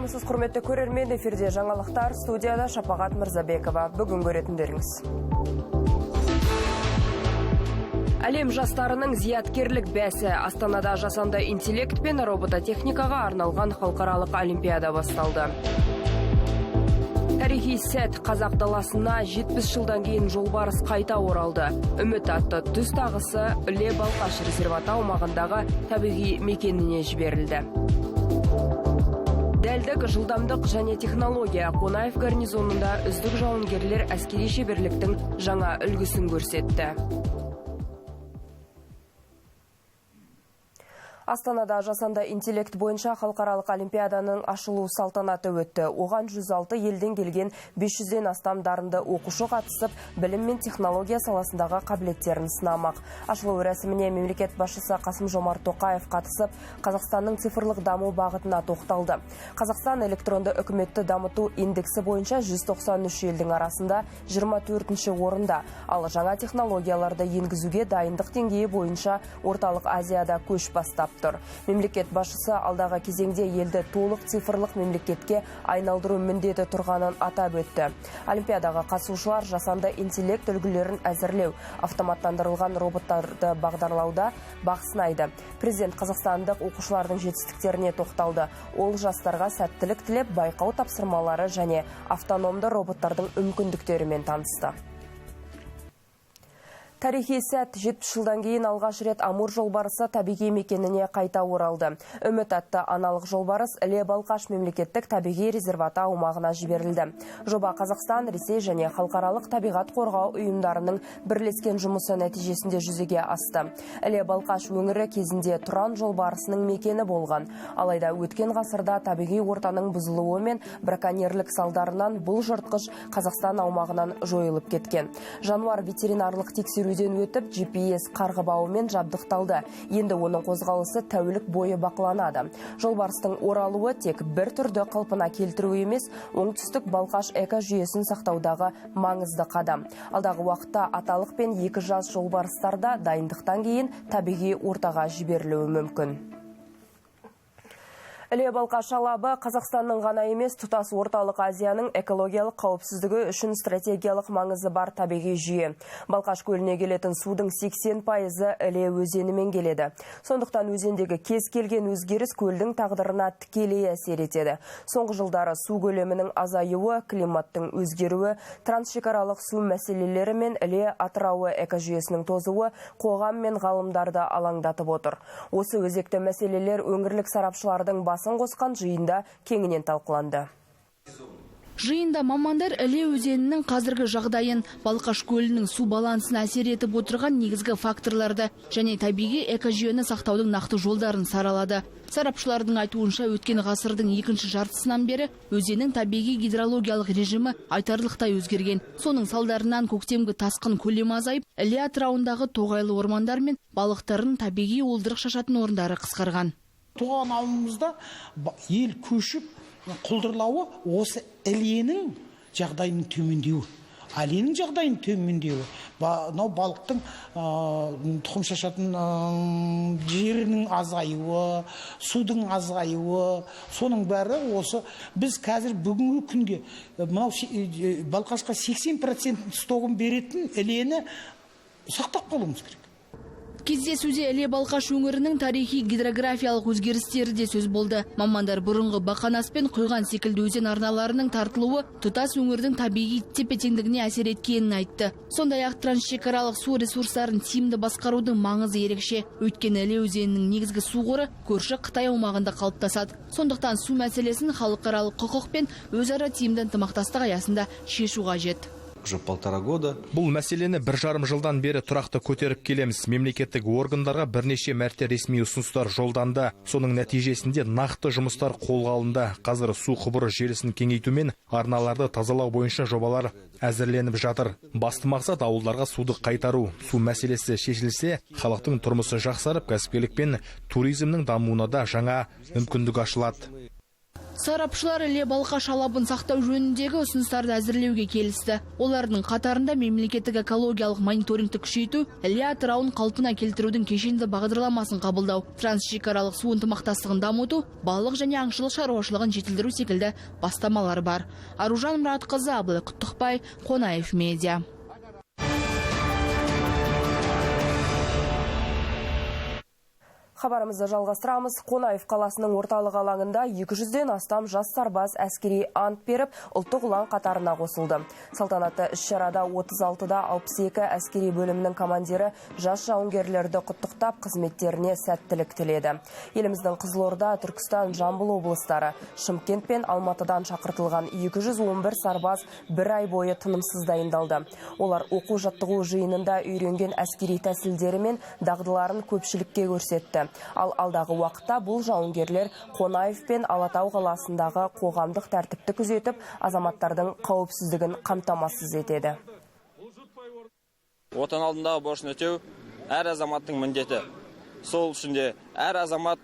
Амансыз құрметті көрермен, эфирде жаңалықтар, студияда Шапағат Мырзабекова. Бүгін көретіндеріңіз. Әлем жастарының зияткерлік бәсі. Астанада жасанды интеллект пен робототехникаға арналған халықаралық олимпиада басталды. Тарихи сәт. Қазақ даласына 70 жылдан кейін жолбарыс қайта оралды. Үміт атты түз тағысы Іле-Балқаш резерваты аумағындағы табиғи мекеніне жіберілді. Дәлдік, жылдамдық және технология. Қонаев гарнизонында үздік жауынгерлер әскери шеберліктің жаңа үлгісін көрсетті. Астанада жасанды интеллект бойынша халықаралық олимпиаданың ашылу салтанаты өтті. Оған 106 елден келген 500-ден астам дарынды оқушы қатысып, білім мен технология саласындағы қабілеттерін сынамақ. Ашылу рәсіміне мемлекет басшысы Қасым-Жомарт Тоқаев қатысып, Қазақстанның цифрлық даму бағытына тоқталды. Қазақстан электронды үкіметті дамыту индексі бойынша 193 елдің арасында 24-ші орында, ал жаңа технологияларды енгізуге дайындық деңгейі бойынша орталық Азияда көш бастап тұр. Мемлекет басшысы алдағы кезеңде елді толық цифрлық мемлекетке айналдыру міндеті тұрғанын атап өтті. Олимпиадаға қатысушылар жасанды интеллект үлгілерін әзірлеу, автоматтандырылған роботтарды бағдарлауда бақ сынайды. Президент қазақстандық оқушылардың жетістіктеріне тоқталды. Ол жастарға сәттілік тілеп, байқау тапсырмалары және автономды роботтардың мүмкіндіктерімен танысты. Тарихи сәт. 70 жылдан кейін алғаш рет Амур жолбарысы табиғи мекеніне қайта оралды. Үміт атты аналық жолбарыс Іле-Балқаш мемлекеттік табиғи резерваты аумағына жіберілді. Жоба Қазақстан, Ресей және халықаралық табиғат қорғау ұйымдарының бірлескен жұмысы нәтижесінде жүзеге асты. Іле-Балқаш өңірі кезінде тұран жолбарысының мекені болған. Алайда өткен ғасырда табиғи ортаның бұзылуы мен браконьерлік салдарынан бұл жыртқыш Қазақстан аумағынан жойылып кеткен. Жануар ветеринарлық тексеруден өтіп, GPS қарғыбауымен жабдықталды. Енді оның қозғалысы тәулік бойы бақыланады. Жолбарыстың оралуы тек бір түрді қалпына келтіру емес, оңтүстік Балқаш экожүйесін сақтаудағы маңызды қадам. Алдағы уақытта аталық пен 2 жас жолбарыстарда дайындықтан кейін табиғи ортаға жіберілуі мүмкін. Іле-Балқаш алабы Қазақстанның ғана емес, тұтас орталық Азияның экологиялық қауіпсіздігі үшін стратегиялық маңызы бар табиғи жүйе. Балқаш көліне келетін судың 80% Іле өзенімен келеді. Сондықтан өзендегі кез келген өзгеріс көлдің тағдырына тікелей әсер етеді. Соңғы жылдары су көлемінің азаюы, климаттың өзгеруі, трансшекаралық су мәселелері мен Іле Атырауы экожүйесінің тозуы қоғам мен ғалымдарды алаңдатып отыр. Осы өзекті мәселелер өңірлік сарапшылардың басын қосқан жиында кеңінен талқыланды. Жиында мамандар Іле өзенінің қазіргі жағдайын, Балқаш көлінің су балансына әсер етіп отырған негізгі факторларды және табиғи экожүйені сақтаудың нақты жолдарын саралады. Сарапшылардың айтуынша өткен ғасырдың екінші жартысынан бері өзеннің табиғи гидрологиялық режимі айтарлықтай өзгерген. Соның салдарынан көктемгі тасқын көлемі азайып, Іле атырауындағы тоғайлы ормандар мен балықтардың табиғи уылдырық шашатын орындары қысқарған. Туған ауылымызда ел көшіп құлдырлауы осы Іленің жағдайының төмендеуі. Іленің жағдайының төмендеуі. Балықтың тұқым шашатын жерінің азаюы, судың азаюы, соның бәрі осы. Біз қазір бүгінгі күнге Балқашқа 80% стогын беретін Ілені сақтап қалуымыз керек. Кездесуде Іле-Балқаш өңірінің тарихи гидрографиялық өзгерістері де сөз болды. Мамандар бұрынғы Бақанас пен Құйған секілді өзен арналарының тартылуы тұтас өңірдің табиғи тепе-теңдігіне әсер еткенін айтты. Сондай-ақ трансшекаралық су ресурстарын тиімді басқарудың маңызы ерекше. Өйткені Іле өзенінің негізгі су қоры көрші Қытай аумағында қалыптасады. Сондықтан су мәселесін халықаралық құқық пен өзара тиімді ынтымақтастық аясында шешу қажет. Бұл мәселені 1,5 жылдан бері тұрақты көтеріп келеміз. Мемлекеттік органдарға бірнеше мәрте ресми ұсыныстар жолданды. Соның нәтижесінде нақты жұмыстар қолға алынды. Қазір су құбыры желісін кеңейту мен арналарды тазалау бойынша жобалар әзірленіп жатыр. Басты мақсат ауылдарға суды қайтару. Су мәселесі шешілсе, халықтың тұрмысы жақсарып, кәсіпкерлік пен туризмнің дамуына да жаңа мүмкіндік ашылады. Сарапшылар Іле Балқаш алабын сақтау жөніндегі ұсыныстарды әзірлеуге келісті. Олардың қатарында мемлекеттік экологиялық мониторингті күшейту, Іле атырауын қалпына келтірудің кешенді бағдарламасын қабылдау, трансшекаралық су ынтымақтастығын дамыту, балық және аңшылық шаруашылығын жетілдіру секілді бастамалар бар. Аружан Мұратқызы, Абылай Құттықбай, Қонаев медиа. Хабарымызды жалғастырамыз. Қонаев қаласының орталық алаңында 200-ден астам жас сарбаз әскери ант беріп, ұлттық ұлан қатарына қосылды. Салтанатты іс-шарада 36-да 62 әскери бөлімнің командирі жас жауынгерлерді құттықтап, қызметтеріне сәттілік тіледі. Еліміздің Қызылорда, Түркістан, Жамбыл облыстары, Шымкент пен Алматыдан шақыртылған 211 сарбаз бір ай бойы тынымсыз дайындалды. Олар оқу-жаттығу жиынында үйренген әскери тәсілдері мен дағдыларын көпшілікке көрсетті. Ал алдағы уақытта бұл жауынгерлер Қонаев пен Алатау қаласындағы қоғамдық тәртіпті күзетіп, азаматтардың қауіпсіздігін қамтамасыз етеді. Отан алдындағы борышын өтеу әр азаматтың міндеті. Сол үшін де әр азамат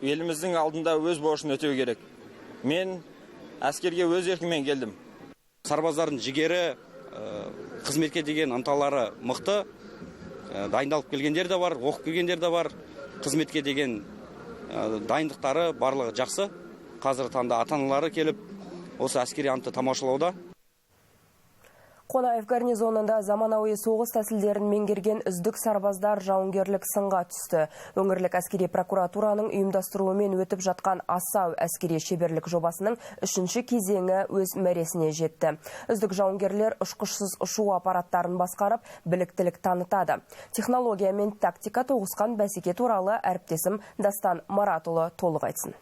еліміздің алдында өз борышын өтеу керек. Мен әскерге өз еркіммен келдім. Сарбаздардың жігері, қызметке деген ынталары мықты, дайындалып келгендер де бар, оқып келгендер де бар. Қызметке деген дайындықтары барлығы жақсы. Қазіргі таңда ата-аналары келіп, осы әскери антты тамашалауда. Қонаев гарнизонында заманауи соғыс тәсілдерін меңгерген үздік сарбаздар жауынгерлік сынға түсті. Өңірлік әскери прокуратураның ұйымдастыруымен өтіп жатқан Асау әскери шеберлік жобасының 3-ші кезеңі өз мәресіне жетті. Үздік жауынгерлер ұшқышсыз ұшу аппараттарын басқарып, біліктілік танытады. Технология мен тактика тоғысқан бәсеке туралы әріптесім Дастан Маратұлы толық айтсын.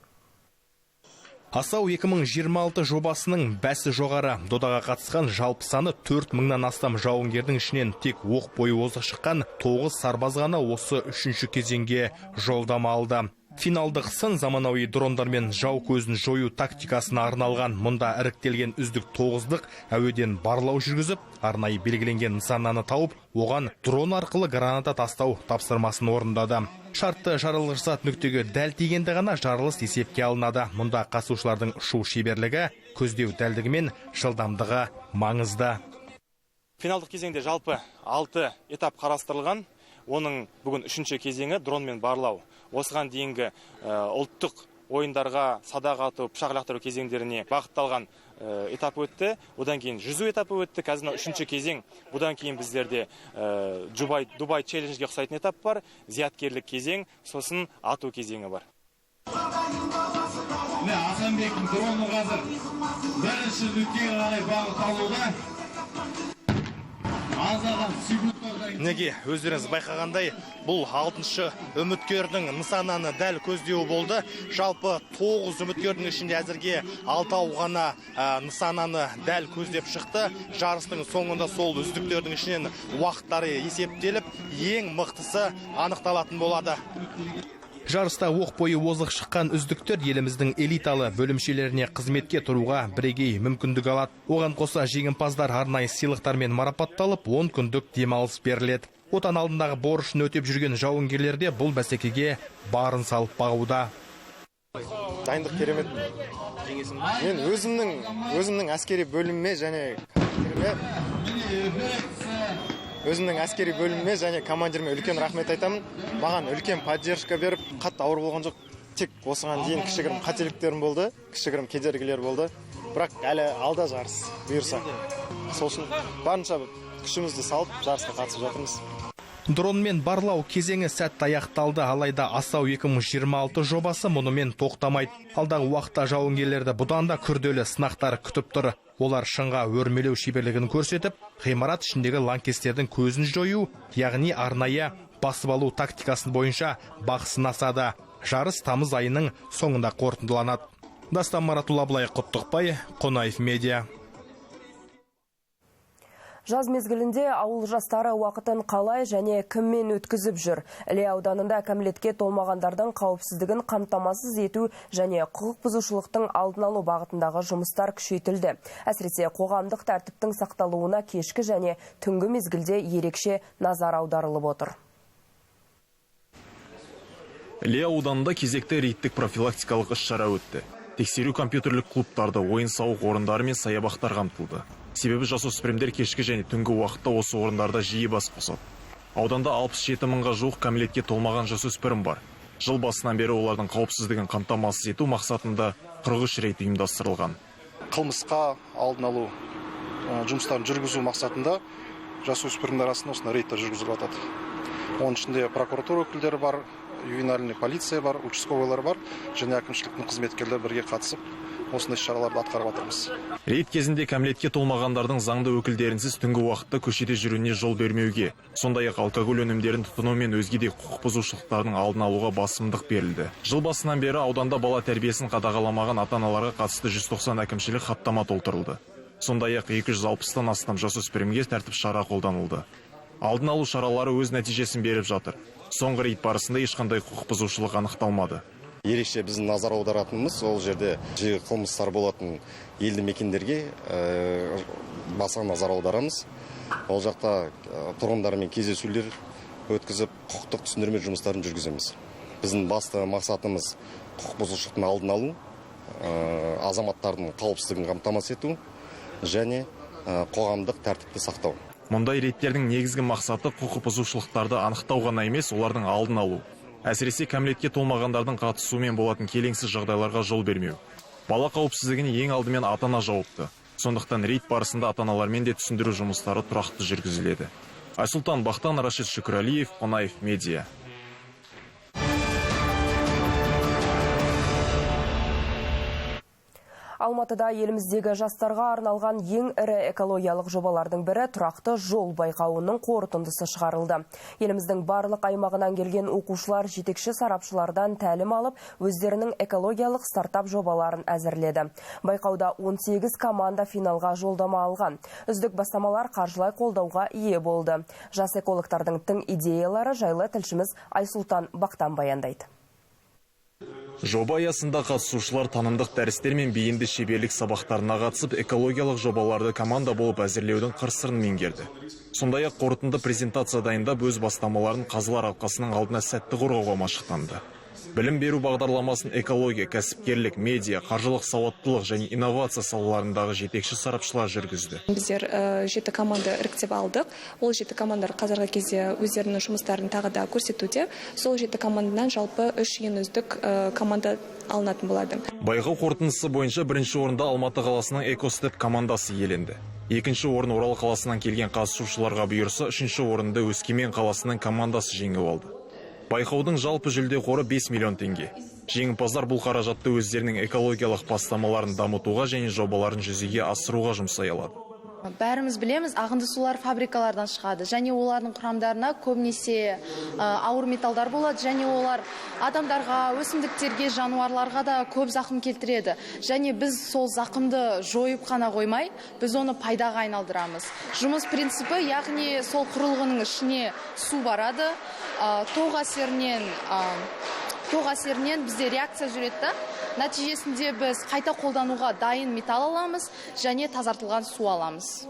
Асау 2026 жобасының бәсі жоғары. Додаға қатысқан жалпы саны 4000-нан астам жауынгердің ішінен тек оқ бойы озық шыққан 9 сарбаз ғана осы 3-ші кезеңге жолдама алды. Финалдық сын заманауи дрондармен жау көзін жою тактикасына арналған. Мұнда іріктелген үздік 9-дық әуеден барлау жүргізіп, арнайы белгіленген нысананы тауып, оған дрон арқылы граната тастау тапсырмасын орындады. Шартты жарылғыш зат нүктеге дәл тигенде ғана жарылыс есепке алынады. Мұнда қатысушылардың ұшу шеберлігі, көздеу дәлдігі мен жылдамдығы маңызды. Финалдық кезеңде жалпы 6 этап қарастырылған. Оның бүгін 3-ші кезеңі дронмен барлау. Осыған дейінгі ұлттық ойындарға садақ ату, пышақ лақтыру кезеңдеріне бағытталған этап өтті. Одан кейін жүзу этапы өтті. Қазір 3-ші кезең. Бұдан кейін біздерде Дубай челленджге ұқсайтын этап бар. Зияткерлік кезең, сосын ату кезеңі бар. Асанбектің дроны қазір бірінші нүктеге қарай бағыт алуда. Неге өздеріңіз байқағандай, бұл 6-шы үміткердің нысананы дәл көздеу болды. Жалпы 9 үміткердің ішінде әзірге 6 ғана нысананы дәл көздеп шықты. Жарыстың соңында сол үздіктердің ішінен уақыттары есептеліп, ең мықтысы анықталатын болады. Жарыста оқ бойы озық шыққан үздіктер еліміздің элиталы бөлімшелеріне қызметке тұруға бірегей мүмкіндік алады. Оған қоса жеңімпаздар арнайы сыйлықтармен марапатталып, 10 күндік демалыс беріледі. Отан алдындағы борышын өтеп жүрген жауынгерлерде бұл бәсекеге барын салып бағуда. Дайындық керемет. Мен өзімнің әскери бөліміме және командиріме үлкен рахмет айтамын. Маған үлкен поддержка беріп, қатты ауыр болған жоқ. Тек осыған дейін кішігірім қателіктерім болды, кішігірім кедергілер болды. Бірақ әлі алда жарыс бұйырса. Сол үшін барынша күшімізді салып жарысқа қатысып жатырмыз. Дронмен барлау кезеңі сәтті аяқталды, алайда Асау 2026 жобасы мұнымен тоқтамайды. Алдағы уақытта жауынгерлерді бұдан да күрделі сынақтар күтіп тұр. Олар шыңға өрмелеу шеберлігін көрсетіп, ғимарат ішіндегі лаңкестердің көзін жою, яғни арнайы басып алу тактикасын бойынша бақ сынасады. Жарыс тамыз айының соңында қорытындыланады. Дастан Маратұлы, Абылай Құттықбай, Қонаев медиа. Жаз мезгілінде ауыл жастары уақытын қалай және кіммен өткізіп жүр. Іле ауданында кәмелетке толмағандардың қауіпсіздігін қамтамасыз ету және құқық бұзушылықтың алдын алу бағытындағы жұмыстар күшейтілді. Әсіресе қоғамдық тәртіптің сақталуына кешкі және түнгі мезгілде ерекше назар аударылып отыр. Іле ауданында кезекті рейдтік профилактикалық іс-шара өтті. Тексеру компьютерлік клубтарды, ойын-сауық орындары мен саябақтар қамтылды. Себебі жасөспірімдер кешкі және түнгі уақытта осы орындарда жиі бас қосады. Ауданда 67 мыңға жуық кәмелетке толмаған жасөспірім бар. Жыл басынан бері олардың қауіпсіздігін қамтамасыз ету мақсатында 43 рейд ұйымдастырылған. Қылмысқа алдын алу жұмыстарын жүргізу мақсатында жасөспірімдер арасында осындай рейдтер жүргізіліп жатады. Оның ішінде прокуратура өкілдері бар, ювенальный полиция бар, участковыйлар бар, және әкімшіліктің қызметкерлері бірге қатысып, осындай шараларды атқарып жатырмыз. Рейд кезінде кәмелетке толмағандардың заңды өкілдерінсіз түнгі уақытта көшеде жүруіне жол бермеуге, сондай-ақ алкоголь өнімдерін тұтыну мен өзге де құқық бұзушылықтардың алдын алуға басымдық берілді. Жыл басынан бері ауданда бала тәрбиесін қадағаламаған ата-аналарға қатысты 190 әкімшілік хаттама толтырылды. Сондай-ақ 260-тан астам жасөспірімге тәртіп шара қолданылды. Алдын алу шаралары өз нәтижесін беріп жатыр. Соңғы рейд барысында ешқандай құқық бұзушылық анықталмады. Ерекше біздің назар аударатынымыз ол жерде жиі қылмыстар болатын елді мекендерге баса назар аударамыз. Ол жақта тұрғындармен кездесулер өткізіп, құқықтық түсіндірме жұмыстарын жүргіземіз. Біздің басты мақсатымыз құқық бұзушылықтың алдын алу, азаматтардың қауіпсіздігін қамтамасыз ету және қоғамдық тәртіпті сақтау. Мұндай рейдтердің негізгі мақсаты құқық бұзушылықтарды анықтау ғана емес, олардың алдын алу. Әсіресе кәмелетке толмағандардың қатысуымен болатын келеңсіз жағдайларға жол бермеу. Бала қауіпсіздігіне ең алдымен ата-ана жауапты. Сондықтан рейд барысында ата-аналармен де түсіндіру жұмыстары тұрақты жүргізіледі. Айсұлтан Бақтан, Рашид Шүкірәлиев, Қонаев Медиа. Алматыда еліміздегі жастарға арналған ең ірі экологиялық жобалардың бірі тұрақты жол байқауының қорытындысы шығарылды. Еліміздің барлық аймағынан келген оқушылар жетекші сарапшылардан тәлім алып, өздерінің экологиялық стартап жобаларын әзірледі. Байқауда 18 команда финалға жолдама алған. Үздік бастамалар қаржылай қолдауға ие болды. Жас экологтардың тың идеялары жайлы тілшіміз Айсұлтан Бақтан баяндайды. Жоба аясында қатысушылар танымдық дәрістер мен бейінді шеберлік сабақтарына қатысып, экологиялық жобаларды команда болып әзірлеудің қыр-сырын меңгерді. Сондай-ақ қорытынды презентация дайындап өз бастамаларын қазылар алқасының алдына сәтті қорғауға машықтанды. Білім беру бағдарламасын экология, кәсіпкерлік, медиа, қаржылық сауаттылық және инновация салаларындағы жетекші сарапшылар жүргізді. Біздер 7 команда іріктеп алдық. Ол 7 командар қазіргі кезде өздерінің жұмыстарын тағы да көрсетуде. Сол 7 командадан жалпы 3 ең үздік команда алынатын болады. Байқау қорытындысы бойынша бірінші орында Алматы қаласының Экостеп командасы иеленді. Екінші орын Орал қаласынан келген қатысушыларға бұйырса, үшінші орынды Өскемен қаласының командасы жеңіп алды. Байқаудың жалпы жүлде қоры 5 миллион теңге. Жеңімпаздар бұл қаражатты өздерінің экологиялық бастамаларын дамытуға және жобаларын жүзеге асыруға жұмсай алады. Бәріміз білеміз, ағынды сулар фабрикалардан шығады, және олардың құрамдарына көбінесе ауыр металдар болады, және олар адамдарға, өсімдіктерге, жануарларға да көп зақым келтіреді. Және біз сол зақымды жойып қана қоймай, біз оны пайдаға айналдырамыз. Жұмыс принципі, яғни сол құрылғының ішіне су барады, тоқ әсерінен бізде реакция жүреді. Нәтижесінде біз қайта қолдануға дайын металл аламыз және тазартылған су аламыз.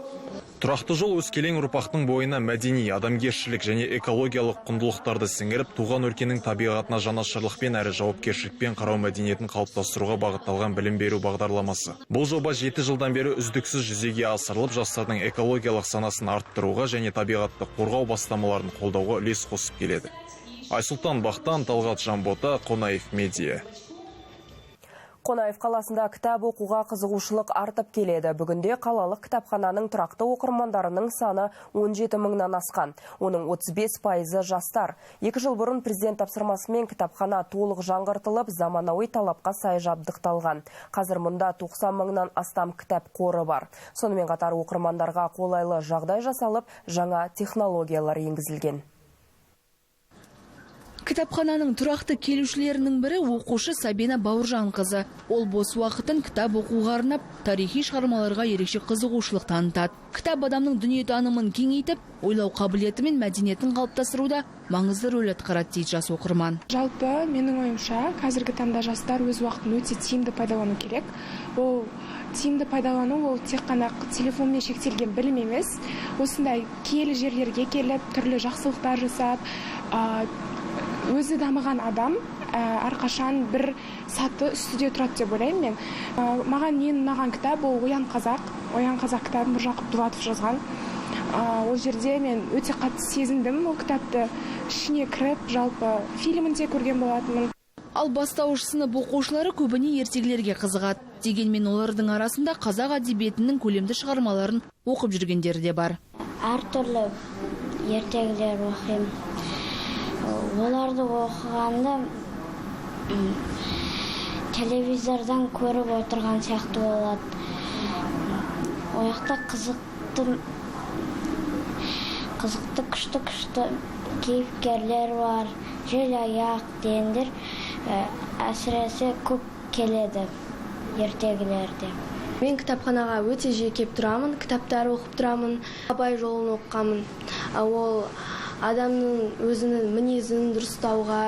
Тұрақты жол өскелең ұрпақтың бойына мәдени, адамгершілік және экологиялық құндылықтарды сіңіріп, туған өлкенің табиғатына жанашырлықпен әрі жауапкершілікпен қарау мәдениетін қалыптастыруға бағытталған білім беру бағдарламасы. Бұл жоба 7 жылдан бері үздіксіз жүзеге асырылып, жастардың экологиялық санасын арттыруға және табиғатты қорғау бастамаларын қолдауға үлес қосып келеді. Айсұлтан Бақтан, Талғат Жанбота, Қонаев Медиа. Қонаев қаласында кітап оқуға қызығушылық артып келеді. Бүгінде қалалық кітапхананың тұрақты оқырмандарының саны 17 мыңнан асқан. Оның 35% жастар. 2 жыл бұрын президент тапсырмасымен кітапхана толық жаңғыртылып, заманауи талапқа сай жабдықталған. Қазір мұнда 90 мыңнан астам кітап қоры бар. Сонымен қатар оқырмандарға қолайлы жағдай жасалып, жаңа технологиялар енгізілген. Кітапхананың тұрақты келушілерінің бірі оқушы Сабина Бауыржанқызы. Ол бос уақытын кітап оқуға арнап, тарихи шығармаларға ерекше қызығушылық танытады. Кітап адамның дүниетанымын кеңейтіп, ойлау қабілеті мен мәдениетін қалыптастыруда маңызды рөл атқарады дейді жас оқырман. Жалпы менің ойымша, қазіргі таңда жастар өз уақытын өте тиімді пайдалану керек. Ол тиімді пайдалану ол тек қана телефонмен шектелген білім емес. Осындай киелі жерлерге келіп, түрлі жақсылықтар жасап, өзі дамыған адам әрқашан бір саты үстіде тұрады деп ойлаймын мен. Маған ең ұнаған кітап ол Оян қазақ кітабын Міржақып Дулатов жазған. Ол жерде мен өте қатты сезіндім ол кітапты, ішіне кіріп, жалпы фильмінде көрген болатынмын. Ал бастауыш сынып оқушылары көбіне ертегілерге қызығады. Дегенмен олардың арасында қазақ әдебиетінің көлемді шығармаларын оқып жүргендері де бар. Әртүрлі ертегілер оқимын. Оларды оқығанда телевизордан көріп отырған сияқты болады. Ояқта қызықты күшті кейіпкерлер бар, желаяқ дегендер әсіресе көп келеді ертегілерде. Мен кітапханаға өте жиі келіп тұрамын, кітаптар оқып тұрамын, Абай жолын оқығанмын. Ол адамның өзінің мінезін дұрыстауға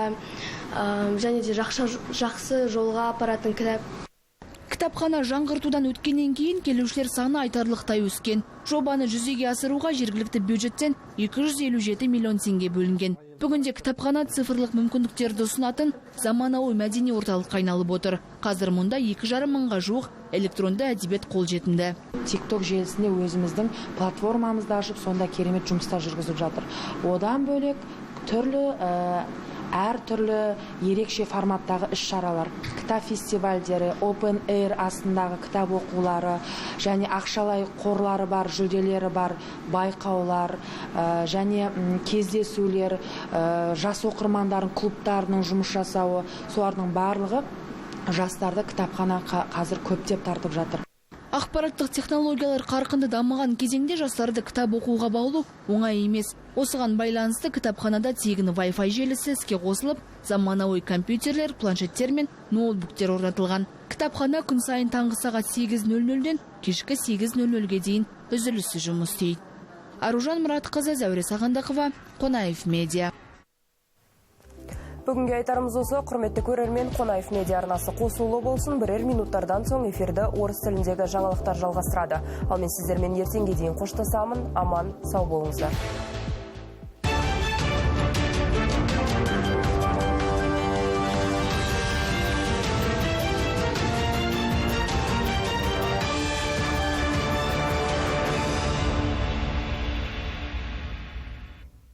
және де жақсы жолға апаратын кітап. Кітапхана жаңғыртудан өткеннен кейін келушілер саны айтарлықтай өскен. Жобаны жүзеге асыруға жергілікті бюджеттен 257 миллион теңге бөлінген. Бүгінде кітапхана цифрлық мүмкіндіктерді ұсынатын заманауи мәдени орталыққа айналып отыр. Қазір мұнда 2,5 мыңға жуық электронды әдебиет қолжетімді. TikTok желісінде өзіміздің платформамызды ашып, сонда керемет жұмыстар жүргізіп жатыр. Одан бөлек әртүрлі ерекше форматтағы іс-шаралар, кітап фестивальдері, open air астындағы кітап оқулары, және ақшалай қорлары бар, жүлделері бар, байқаулар, және кездесулер, жас оқырмандардың клубтарының жұмыс жасауы, солардың барлығы жастарды кітапхана қазір көптеп тартып жатыр. Ақпараттық технологиялар қарқынды дамыған кезеңде жастарды кітап оқуға баулу оңай емес. Осыған байланысты кітапханада тегін Wi-Fi желісі іске қосылып, заманауи компьютерлер, планшеттер мен ноутбуктер орнатылған. Кітапхана күн сайын таңғы сағат 8:00-ден кешкі 8:00-ге дейін үзіліссіз жұмыс істейді. Аружан Мұратқызы, Зәуре Сағандықова, Қонаев медиа. Бүгінге айтарымыз осы. Құрметті көрермен, Қонаев медиа арнасы қосулы болсын. Бірер минуттардан соң эфирді орыс тіліндегі жаңалықтар жалғастырады. Ал мен сіздермен ертеңге дейін қоштасамын. Аман, сау болыңыздар.